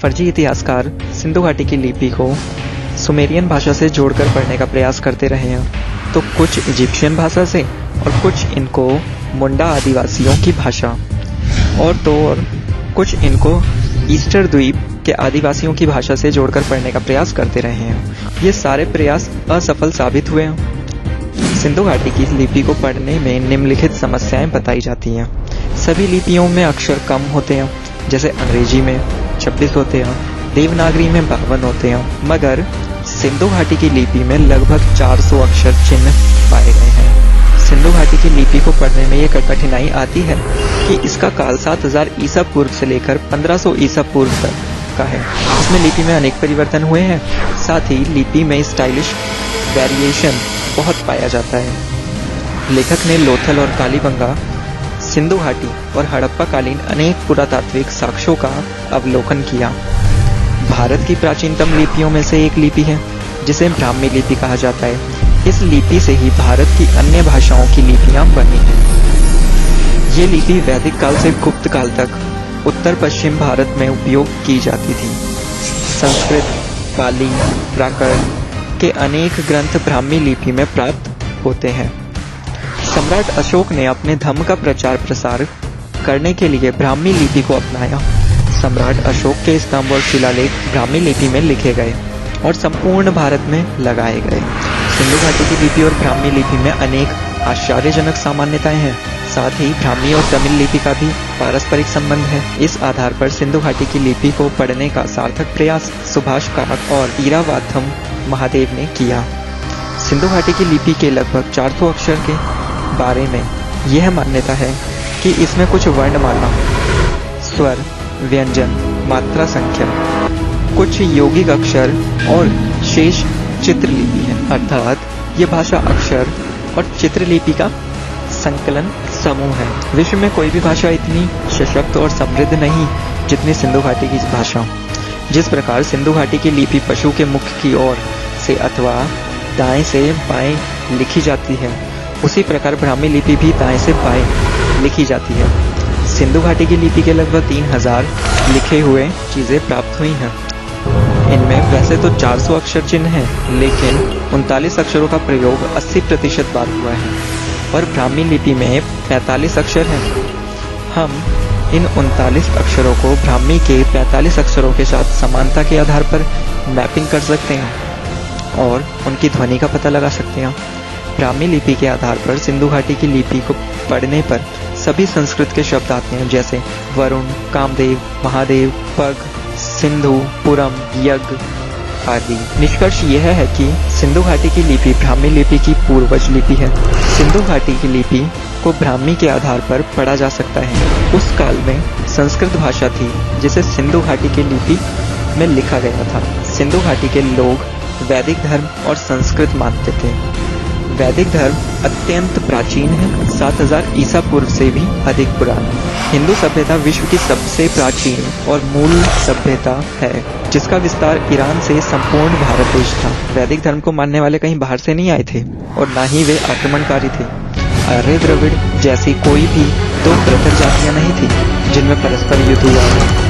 फर्जी इतिहासकार सिंधु घाटी की लिपि को सुमेरियन भाषा से जोड़कर पढ़ने का प्रयास करते रहे हैं, तो कुछ इजिप्शियन भाषा से और कुछ इनको मुंडा आदिवासियों की भाषा और कुछ इनको ईस्टर द्वीप के आदिवासियों की भाषा से जोड़कर पढ़ने का प्रयास करते रहे हैं। ये सारे प्रयास असफल साबित हुए हैं। सिंधु घाटी की लिपि को पढ़ने में निम्नलिखित समस्याएं बताई जाती हैं। सभी लिपियों में अक्षर कम होते हैं, जैसे अंग्रेजी में 26 होते हैं, देवनागरी में 52 होते हैं, मगर सिंधु घाटी की लिपि में लगभग 400 अक्षर चिन्ह पाए गए हैं। सिंधु घाटी की लिपि को पढ़ने में यह कठिनाई आती है कि इसका काल 7000 ईसा पूर्व से लेकर 1500 ईसा पूर्व तक का है। इसमें लिपि में अनेक परिवर्तन हुए हैं, साथ ही लिपि में स्टाइलिश वेरिएशन बहुत पाया जाता है। लेखक ने लोथल और कालीबंगा, सिंधु घाटी और हड़प्पा कालीन अनेक पुरातात्विक साक्ष्यों का अवलोकन किया। भारत की प्राचीनतम लिपियों में से एक लिपि है जिसे ब्राह्मी लिपि कहा जाता है। इस लिपि से ही भारत की अन्य भाषाओं की लिपियां बनी हैं। ये लिपि वैदिक काल से गुप्त काल तक उत्तर पश्चिम भारत में उपयोग की जाती थी। संस्कृत, पाली, प्राकृत के अनेक ग्रंथ ब्राह्मी लिपि में प्राप्त होते हैं। सम्राट अशोक ने अपने धर्म का प्रचार प्रसार करने के लिए ब्राह्मी लिपि को अपनाया। सम्राट अशोक के स्तंभ और शिलालेख ब्राह्मी लिपि में लिखे गए और संपूर्ण भारत में लगाए गए। सिंधु घाटी की लिपि और ब्राह्मी लिपि में अनेक आश्चर्यजनक सामान्यताएं हैं। साथ ही ब्राह्मी और तमिल लिपि का भी पारस्परिक संबंध है। इस आधार पर सिंधु घाटी की लिपि को पढ़ने का सार्थक प्रयास सुभाष कारक और इरावाथम महादेव ने किया। सिंधु घाटी की लिपि के लगभग 400 अक्षर के बारे में यह मान्यता है कि इसमें कुछ वर्णमाला, स्वर, व्यंजन, मात्रा संख्या, कुछ यौगिक अक्षर और शेष चित्रलिपि है, अर्थात ये भाषा अक्षर और चित्रलिपि का संकलन समूह है। विश्व में कोई भी भाषा इतनी सशक्त और समृद्ध नहीं जितनी सिंधु घाटी की भाषा। जिस प्रकार सिंधु घाटी की लिपि पशु के मुख की ओर से अथवा दाएं से बाएं लिखी जाती है, उसी प्रकार ब्राह्मी लिपि भी दाएं से बाएं लिखी जाती है। सिंधु घाटी की लिपि के लगभग 3000 लिखे हुए चीजें प्राप्त हुई हैं। इनमें वैसे तो 400 अक्षर चिन्ह हैं, लेकिन 39 अक्षरों का प्रयोग 80% बार हुआ है और ब्राह्मी लिपि में 45 अक्षर हैं। हम इन 39 अक्षरों को ब्राह्मी के 45 अक्षरों के साथ समानता के आधार पर मैपिंग कर सकते हैं और उनकी ध्वनि का पता लगा सकते हैं। ब्राह्मी लिपि के आधार पर सिंधु घाटी की लिपि को पढ़ने पर सभी संस्कृत के शब्द आते हैं, जैसे वरुण, कामदेव, महादेव, पग, सिंधु, पुरम, यज्ञ आदि। निष्कर्ष यह है कि सिंधु घाटी की लिपि ब्राह्मी लिपि की पूर्वज लिपि है। सिंधु घाटी की लिपि को ब्राह्मी के आधार पर पढ़ा जा सकता है। उस काल में संस्कृत भाषा थी जिसे सिंधु घाटी की लिपि में लिखा गया था। सिंधु घाटी के लोग वैदिक धर्म और संस्कृत मानते थे। वैदिक धर्म अत्यंत प्राचीन है, 7000 ईसा पूर्व से भी अधिक पुराना। हिंदू सभ्यता विश्व की सबसे प्राचीन और मूल सभ्यता है, जिसका विस्तार ईरान से संपूर्ण भारत देश था। वैदिक धर्म को मानने वाले कहीं बाहर से नहीं आए थे और न ही वे आक्रमणकारी थे। आर्य द्रविड़ जैसी कोई भी दो प्रखर जातियां नहीं थी जिनमें परस्पर युद्ध हुआ।